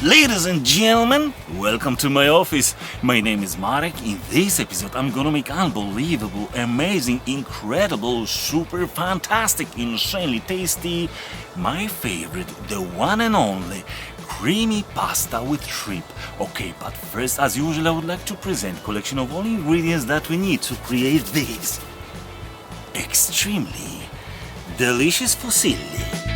Ladies and gentlemen, welcome to my office. My name is Marek. In this episode, I'm gonna make unbelievable, amazing, incredible, super fantastic, insanely tasty, my favorite, the one and only, creamy pasta with shrimp. Okay, but first, as usual, I would like to present collection of all ingredients that we need to create this extremely delicious fusilli.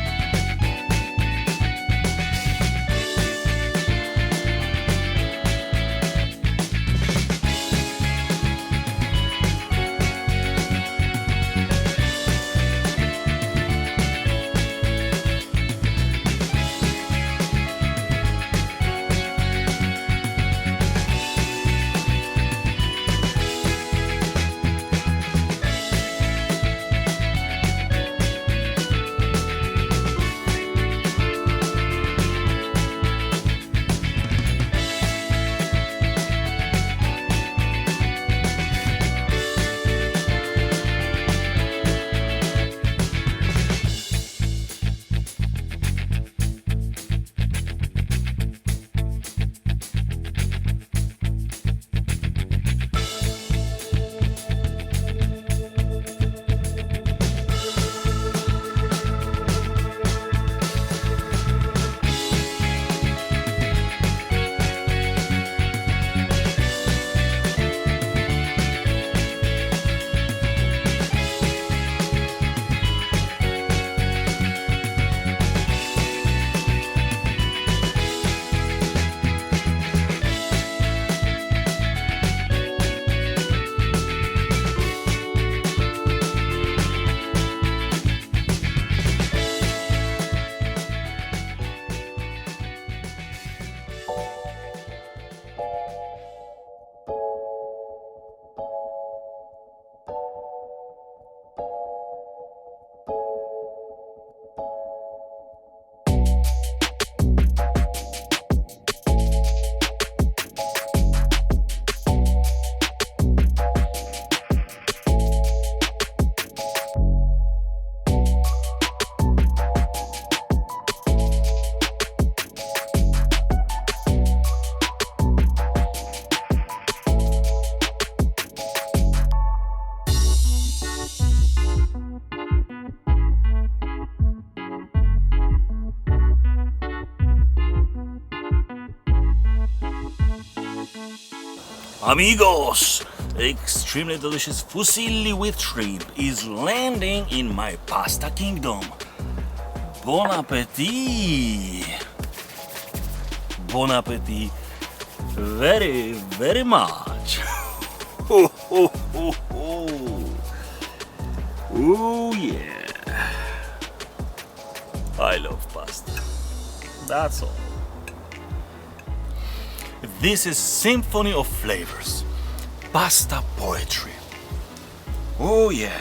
Amigos, extremely delicious fusilli with shrimp is landing in my pasta kingdom. Bon appetit! Bon appetit very, very much. Ho, ho, ho, ho. Oh yeah. I love pasta. That's all. This is symphony of flavors, pasta poetry. Oh yeah.